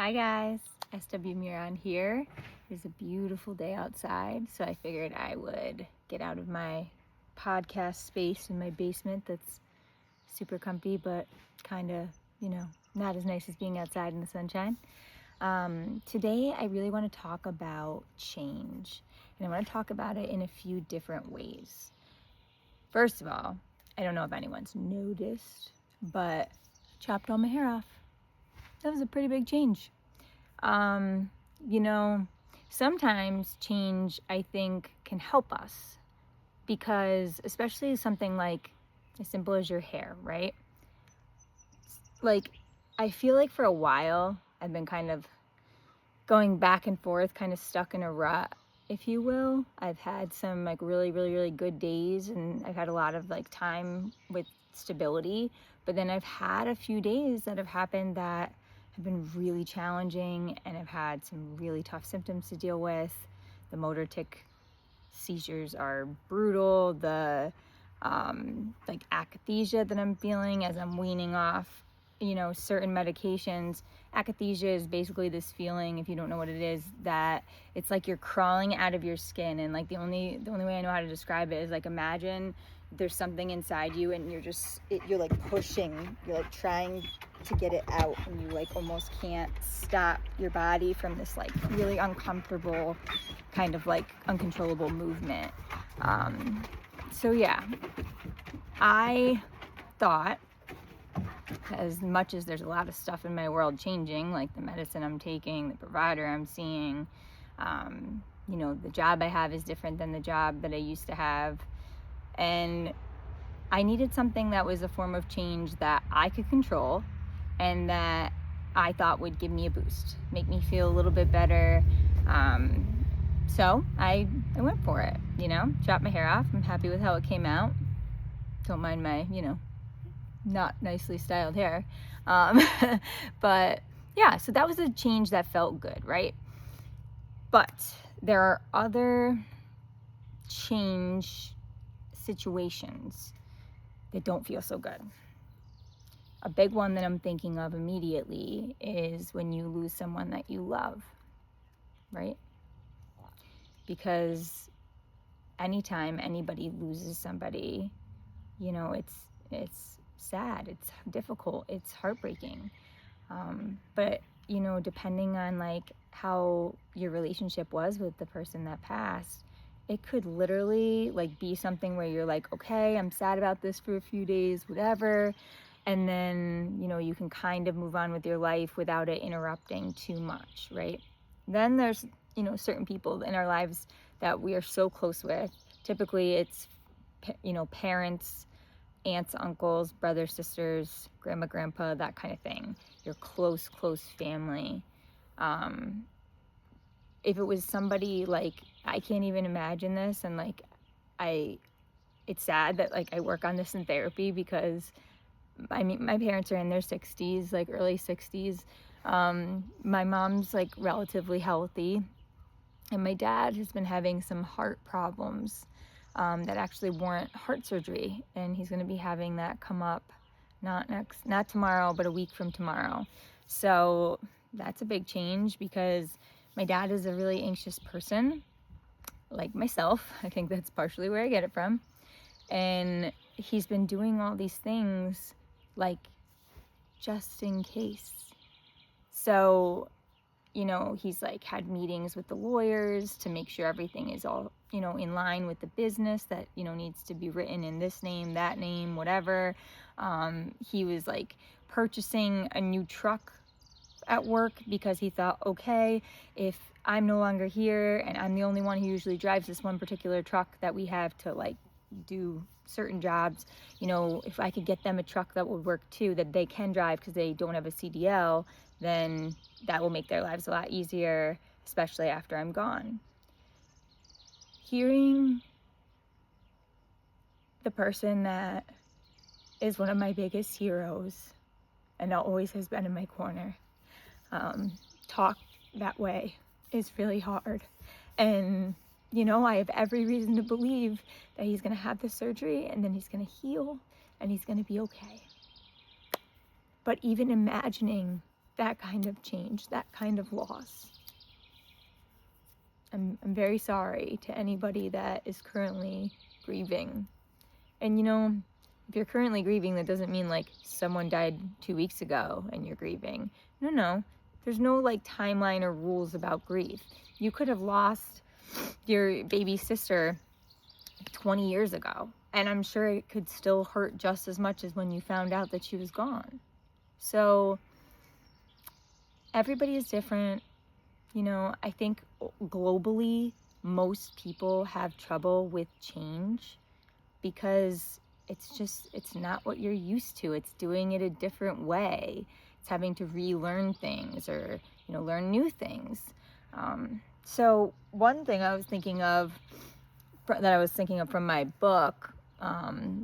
Hi guys, SW Miron here. It's a beautiful day outside, so I figured I would get out of my podcast space in my basement that's super comfy, but kind of, not as nice as being outside in the sunshine. Today, I really want to talk about change, and I want to talk about it in a few different ways. First of all, I don't know if anyone's noticed, but chopped all my hair off. That was a pretty big change. Um, Sometimes change, I think, can help us because, especially something like as simple as your hair, right? Like, I feel like for a while I've been kind of going back and forth, kind of stuck in a rut, if you will. I've had some like really, really, really good days, and I've had a lot of like time with stability, but then I've had a few days that have happened that have been really challenging, and I've had some really tough symptoms to deal with. The motor tic seizures are brutal. The like akathisia that I'm feeling as I'm weaning off, certain medications. Akathisia is basically this feeling, if you don't know what it is, that it's like you're crawling out of your skin, and like the only way I know how to describe it is like, imagine there's something inside you and you're like pushing, you're like trying to get it out, and you like almost can't stop your body from this like really uncomfortable kind of like uncontrollable movement. So yeah, I thought, as much as there's a lot of stuff in my world changing, like the medicine I'm taking, the provider I'm seeing, the job I have is different than the job that I used to have, and I needed something that was a form of change that I could control and that I thought would give me a boost, make me feel a little bit better. So I went for it, chopped my hair off. I'm happy with how it came out. Don't mind my, not nicely styled hair. But yeah, so that was a change that felt good, right? But there are other change situations that don't feel so good. A big one that I'm thinking of immediately is when you lose someone that you love, right? Because anytime anybody loses somebody, it's sad, it's difficult, it's heartbreaking. But depending on like how your relationship was with the person that passed, it could literally like be something where you're like, okay, I'm sad about this for a few days, whatever, and then you can kind of move on with your life without it interrupting too much, right? Then there's certain people in our lives that we are so close with. Typically it's parents, aunts, uncles, brothers, sisters, grandma, grandpa, that kind of thing. Your close family. If it was somebody like, I can't even imagine this, and like it's sad that like I work on this in therapy, because I mean, my parents are in their 60s, like early 60s. My mom's like relatively healthy, and my dad has been having some heart problems that actually warrant heart surgery, and he's going to be having that come up not tomorrow, but a week from tomorrow. So that's a big change, because my dad is a really anxious person, like myself. I think that's partially where I get it from. And he's been doing all these things like just in case. So he's like had meetings with the lawyers to make sure everything is all, in line with the business that, needs to be written in this name, that name, whatever. He was like purchasing a new truck at work because he thought, okay, if I'm no longer here and I'm the only one who usually drives this one particular truck that we have to like do certain jobs, if I could get them a truck that would work too, that they can drive because they don't have a CDL, then that will make their lives a lot easier, especially after I'm gone. Hearing the person that is one of my biggest heroes and always has been in my corner talk that way is really hard. And I have every reason to believe that he's going to have the surgery, and then he's going to heal, and he's going to be okay. But even imagining that kind of change, that kind of loss. I'm very sorry to anybody that is currently grieving. And you know, if you're currently grieving, that doesn't mean like someone died 2 weeks ago and you're grieving. No. There's no like timeline or rules about grief. You could have lost your baby sister 20 years ago, and I'm sure it could still hurt just as much as when you found out that she was gone. So everybody is different. You know, I think globally, most people have trouble with change because it's not what you're used to. It's doing it a different way. It's having to relearn things or, you know, learn new things. So one thing I was thinking of from my book,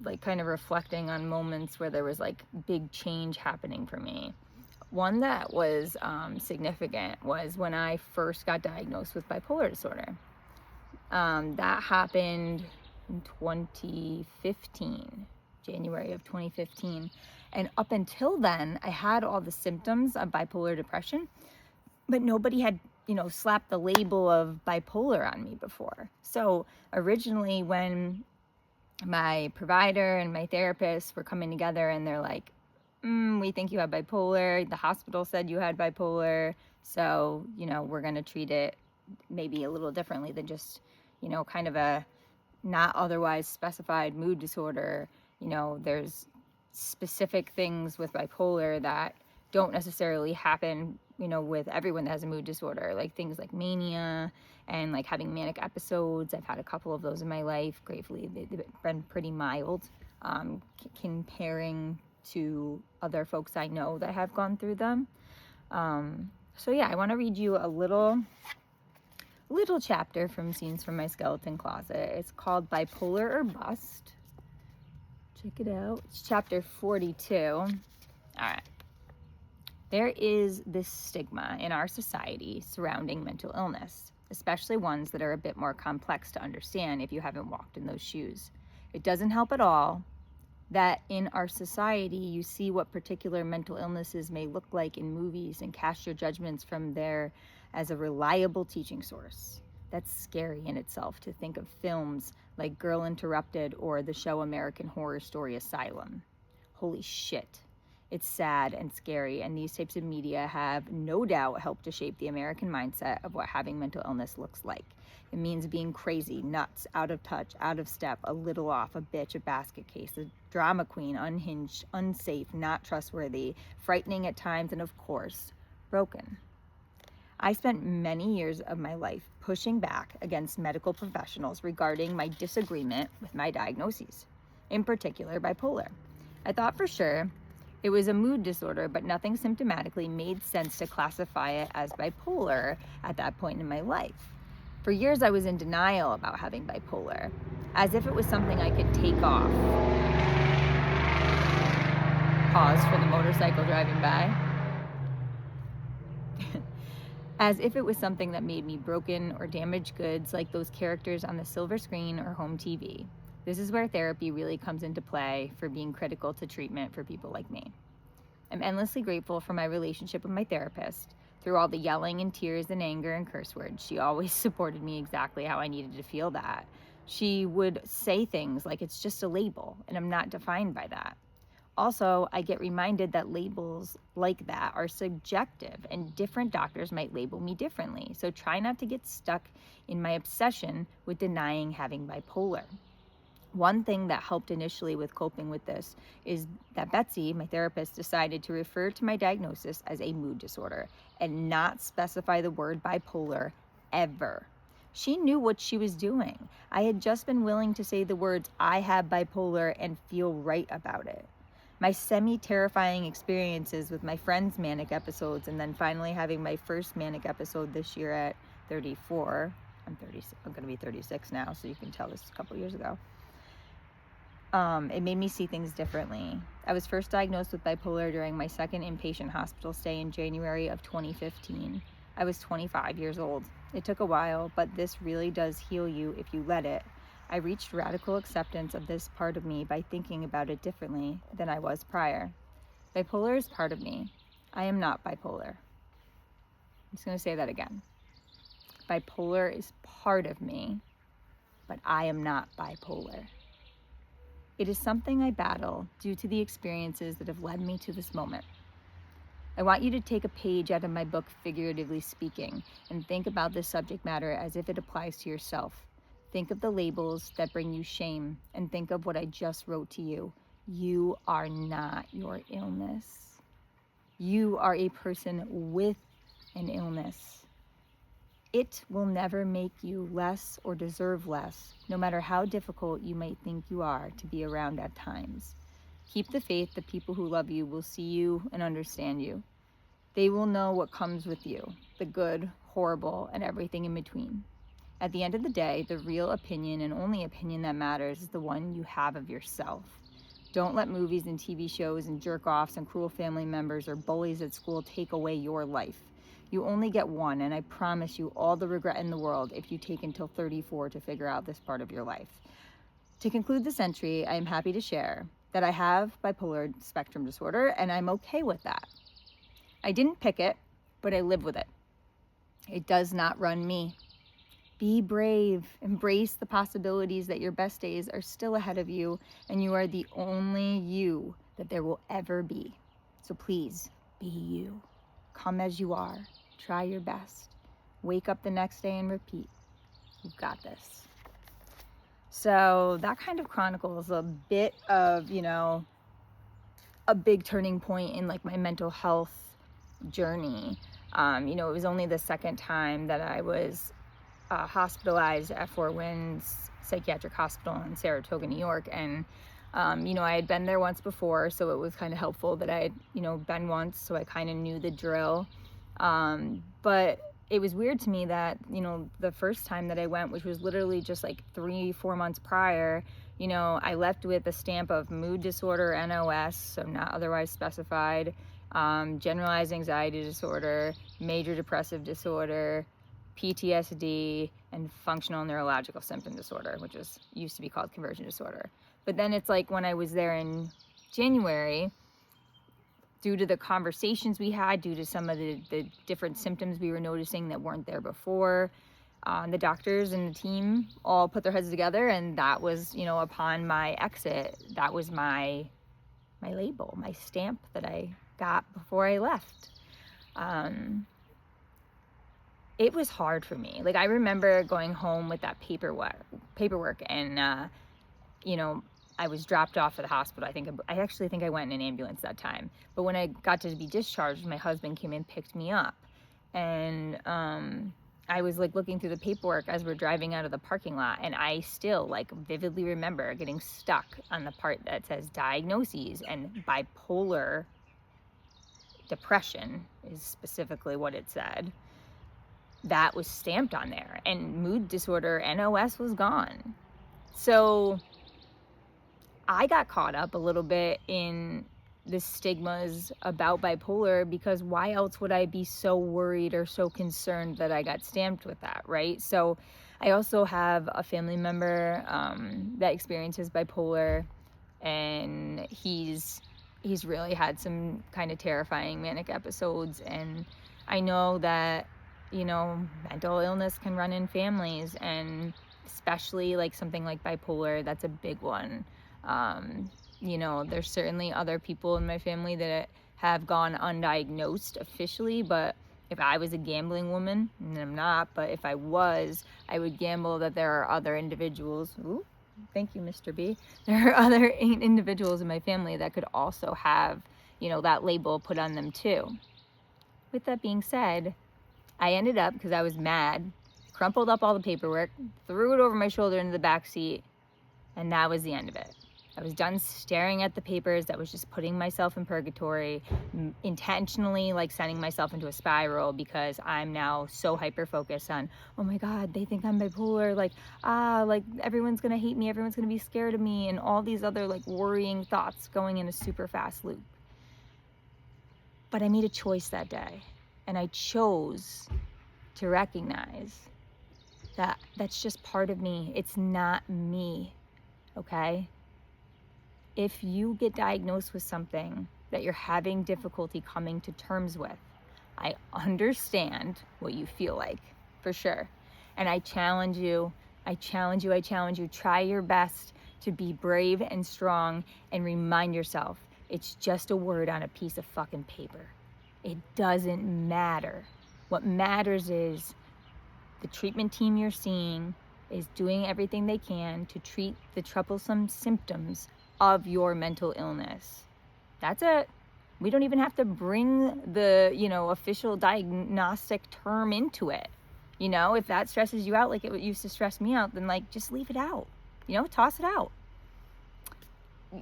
like kind of reflecting on moments where there was like big change happening for me. One that was significant was when I first got diagnosed with bipolar disorder. That happened in 2015, January of 2015. And up until then, I had all the symptoms of bipolar depression, but nobody had, you know, slapped the label of bipolar on me before. So originally when my provider and my therapist were coming together and they're like, we think you have bipolar. The hospital said you had bipolar. So, you know, we're going to treat it maybe a little differently than just, you know, kind of a not otherwise specified mood disorder. You know, there's specific things with bipolar that don't necessarily happen, you know, with everyone that has a mood disorder, like things like mania and like having manic episodes. I've had a couple of those in my life. Gratefully, they've been pretty mild, comparing to other folks I know that have gone through them. So yeah, I want to read you a little chapter from Scenes from My Skeleton Closet. It's called Bipolar or Bust. Check it out. It's chapter 42. All right. There is this stigma in our society surrounding mental illness, especially ones that are a bit more complex to understand if you haven't walked in those shoes. It doesn't help at all that in our society you see what particular mental illnesses may look like in movies and cast your judgments from there as a reliable teaching source. That's scary in itself, to think of films like Girl Interrupted or the show American Horror Story Asylum. Holy shit. It's sad and scary, and these types of media have no doubt helped to shape the American mindset of what having mental illness looks like. It means being crazy, nuts, out of touch, out of step, a little off, a bitch, a basket case, a drama queen, unhinged, unsafe, not trustworthy, frightening at times, and of course, broken. I spent many years of my life pushing back against medical professionals regarding my disagreement with my diagnoses, in particular bipolar. I thought for sure it was a mood disorder, but nothing symptomatically made sense to classify it as bipolar at that point in my life. For years, I was in denial about having bipolar, as if it was something I could take off. Pause for the motorcycle driving by. As if it was something that made me broken or damaged goods like those characters on the silver screen or home TV. This is where therapy really comes into play for being critical to treatment for people like me. I'm endlessly grateful for my relationship with my therapist. Through all the yelling and tears and anger and curse words, she always supported me exactly how I needed to feel that. She would say things like it's just a label and I'm not defined by that. Also, I get reminded that labels like that are subjective and different doctors might label me differently. So try not to get stuck in my obsession with denying having bipolar. One thing that helped initially with coping with this is that Betsy, my therapist, decided to refer to my diagnosis as a mood disorder and not specify the word bipolar ever. She knew what she was doing. I had just been willing to say the words, I have bipolar, and feel right about it. My semi-terrifying experiences with my friends' manic episodes and then finally having my first manic episode this year at 34. I'm going to be 36 now, so you can tell this is a couple years ago. It made me see things differently. I was first diagnosed with bipolar during my second inpatient hospital stay in January of 2015. I was 25 years old. It took a while, but this really does heal you if you let it. I reached radical acceptance of this part of me by thinking about it differently than I was prior. Bipolar is part of me. I am not bipolar. I'm just going to say that again. Bipolar is part of me, but I am not bipolar. It is something I battle due to the experiences that have led me to this moment. I want you to take a page out of my book, Figuratively Speaking, and think about this subject matter as if it applies to yourself. Think of the labels that bring you shame, and think of what I just wrote to you. You are not your illness. You are a person with an illness. It will never make you less or deserve less, no matter how difficult you might think you are to be around at times. Keep the faith that people who love you will see you and understand you. They will know what comes with you, the good, horrible, and everything in between. At the end of the day, the real opinion and only opinion that matters is the one you have of yourself. Don't let movies and TV shows and jerk-offs and cruel family members or bullies at school take away your life. You only get one, and I promise you all the regret in the world if you take until 34 to figure out this part of your life. To conclude this entry, I am happy to share that I have bipolar spectrum disorder, and I'm okay with that. I didn't pick it, but I live with it. It does not run me. Be brave. Embrace the possibilities that your best days are still ahead of you, and you are the only you that there will ever be. So please, be you. Come as you are. Try your best. Wake up the next day and repeat. You've got this. So that kind of chronicles a bit of, a big turning point in like my mental health journey. It was only the second time that I was hospitalized at Fort Wynn's Psychiatric Hospital in Saratoga, New York. And, I had been there once before, so it was kind of helpful that I had, been once, so I kind of knew the drill. But it was weird to me that, the first time that I went, which was literally just like 3-4 months prior, I left with a stamp of mood disorder, NOS, so not otherwise specified, generalized anxiety disorder, major depressive disorder, PTSD, and functional neurological symptom disorder, which used to be called conversion disorder. But then it's like when I was there in January, due to the conversations we had, due to some of the different symptoms we were noticing that weren't there before, the doctors and the team all put their heads together, and that was, upon my exit, that was my label, my stamp that I got before I left. It was hard for me. Like, I remember going home with that paperwork and, I was dropped off at the hospital. I actually think I went in an ambulance that time. But when I got to be discharged, my husband came and picked me up. And I was like looking through the paperwork as we're driving out of the parking lot, and I still like vividly remember getting stuck on the part that says diagnoses, and bipolar depression is specifically what it said. That was stamped on there, and mood disorder, NOS, was gone. So I got caught up a little bit in the stigmas about bipolar, because why else would I be so worried or so concerned that I got stamped with that, right? So I also have a family member that experiences bipolar, and he's really had some kind of terrifying manic episodes, and I know that mental illness can run in families, and especially like something like bipolar, that's a big one. There's certainly other people in my family that have gone undiagnosed officially, but if I was a gambling woman, and I'm not, but if I was, I would gamble that there are other individuals, thank you, Mr. B, there are other individuals in my family that could also have, that label put on them too. With that being said, I ended up, because I was mad, crumpled up all the paperwork, threw it over my shoulder into the back seat, and that was the end of it. I was done staring at the papers. That was just putting myself in purgatory, intentionally like sending myself into a spiral, because I'm now so hyper-focused on, oh my God, they think I'm bipolar, like everyone's gonna hate me, everyone's gonna be scared of me, and all these other like worrying thoughts going in a super fast loop. But I made a choice that day, and I chose to recognize that that's just part of me. It's not me, okay? If you get diagnosed with something that you're having difficulty coming to terms with. I understand what you feel like, for sure. And I challenge you, try your best to be brave and strong and remind yourself it's just a word on a piece of fucking paper. It doesn't matter. What matters is the treatment team you're seeing is doing everything they can to treat the troublesome symptoms of your mental illness. That's it. We don't even have to bring the, official diagnostic term into it. If that stresses you out like it used to stress me out, then just leave it out. Toss it out.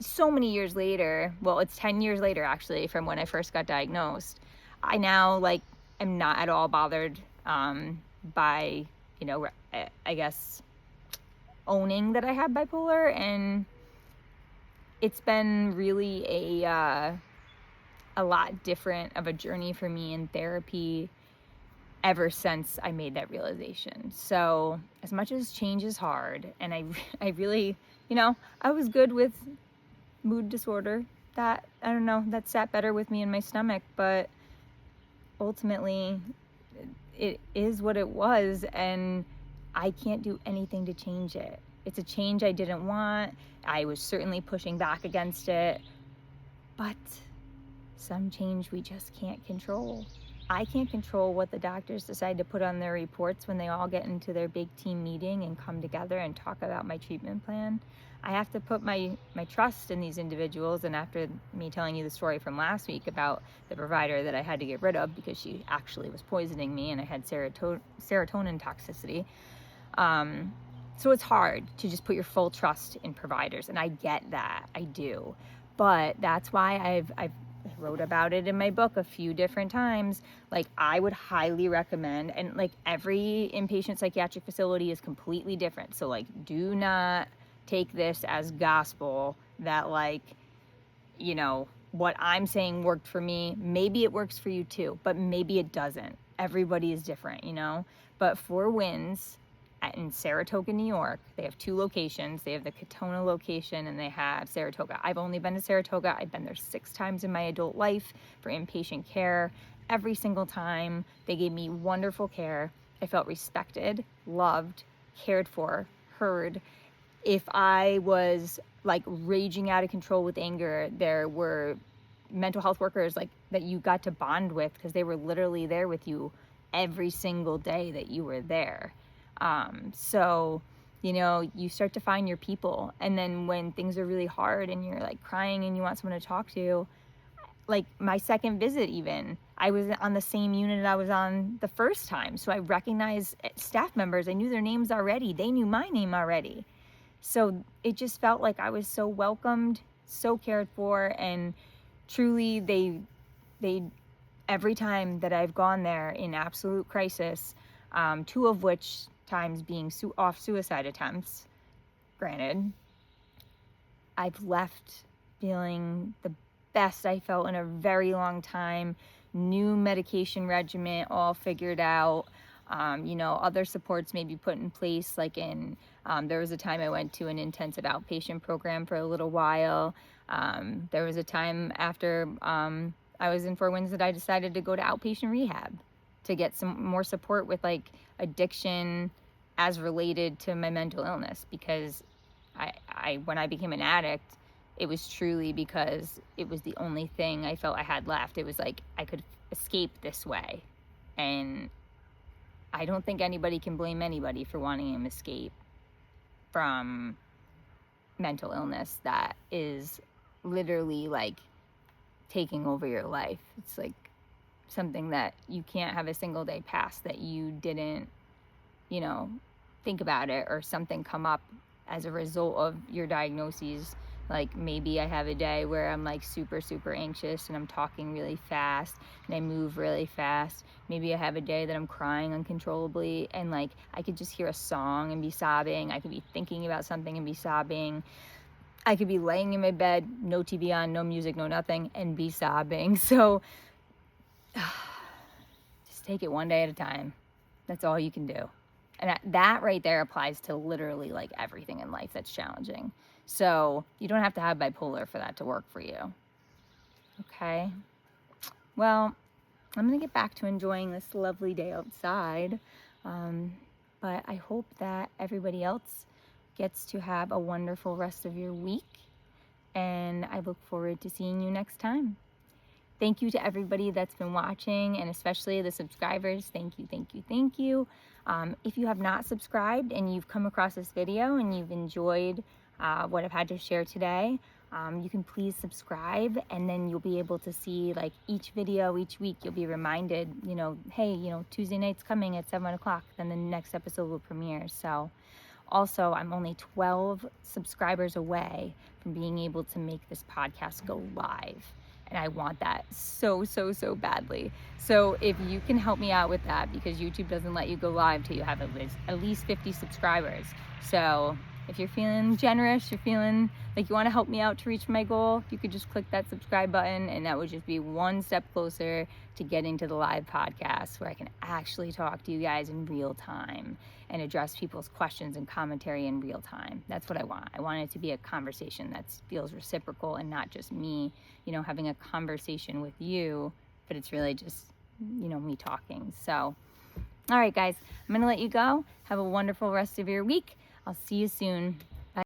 So many years later, well, it's 10 years later actually from when I first got diagnosed, I now am not at all bothered by, I guess, owning that I have bipolar. And it's been really a lot different of a journey for me in therapy ever since I made that realization. So as much as change is hard, and I really, I was good with mood disorder. That, I don't know, that sat better with me in my stomach, but ultimately it is what it was, and I can't do anything to change it. It's a change I didn't want. I was certainly pushing back against it, but some change we just can't control. I can't control what the doctors decide to put on their reports when they all get into their big team meeting and come together and talk about my treatment plan. I have to put my trust in these individuals. And after me telling you the story from last week about the provider that I had to get rid of because she actually was poisoning me and I had serotonin toxicity, so it's hard to just put your full trust in providers, and I get that, I do. But that's why I've wrote about it in my book a few different times. I would highly recommend, and every inpatient psychiatric facility is completely different. So do not take this as gospel that what I'm saying worked for me. Maybe it works for you too, but maybe it doesn't. Everybody is different, But for Winds in Saratoga, New York, they have 2 locations. They have the Katona location and they have Saratoga. I've only been to Saratoga. I've been there 6 times in my adult life for inpatient care. Every single time they gave me wonderful care. I felt respected, loved, cared for, heard. If I was raging out of control with anger, there were mental health workers that you got to bond with because they were literally there with you every single day that you were there. So, you start to find your people. And then when things are really hard and you're crying and you want someone to talk to, my second visit even, I was on the same unit I was on the first time. So I recognized staff members. I knew their names already. They knew my name already. So it just felt like I was so welcomed, so cared for, and truly they every time that I've gone there in absolute crisis, 2 of which times being off suicide attempts, granted, I've left feeling the best I felt in a very long time. New medication regimen all figured out. Other supports may be put in place, there was a time I went to an intensive outpatient program for a little while. There was a time after I was in Four Winds that I decided to go to outpatient rehab to get some more support with addiction as related to my mental illness, because I when I became an addict, it was truly because it was the only thing I felt I had left. It was I could escape this way. And I don't think anybody can blame anybody for wanting an escape from mental illness that is literally taking over your life. It's something that you can't have a single day pass that you didn't, think about it, or something come up as a result of your diagnoses. Maybe I have a day where I'm super, super anxious and I'm talking really fast and I move really fast. Maybe I have a day that I'm crying uncontrollably and I could just hear a song and be sobbing. I could be thinking about something and be sobbing. I could be laying in my bed, no TV on, no music, no nothing, and be sobbing. So just take it one day at a time. That's all you can do. And that right there applies to literally everything in life that's challenging. So you don't have to have bipolar for that to work for you. Okay. Well, I'm going to get back to enjoying this lovely day outside. Um, but I hope that everybody else gets to have a wonderful rest of your week. And I look forward to seeing you next time. Thank you to everybody that's been watching, and especially the subscribers. Thank you, thank you, thank you. If you have not subscribed and you've come across this video and you've enjoyed what I've had to share today, you can please subscribe, and then you'll be able to see like each video each week. You'll be reminded, hey, Tuesday night's coming at 7 o'clock, then the next episode will premiere. So also, I'm only 12 subscribers away from being able to make this podcast go live. And I want that so, so, so badly. So if you can help me out with that, because YouTube doesn't let you go live till you have at least 50 subscribers. So if you're feeling generous, you're feeling like you want to help me out to reach my goal, you could just click that subscribe button, and that would just be one step closer to getting to the live podcast where I can actually talk to you guys in real time and address people's questions and commentary in real time. That's what I want. I want it to be a conversation that feels reciprocal and not just me, having a conversation with you, but it's really just, me talking. So, all right, guys, I'm going to let you go. Have a wonderful rest of your week. I'll see you soon.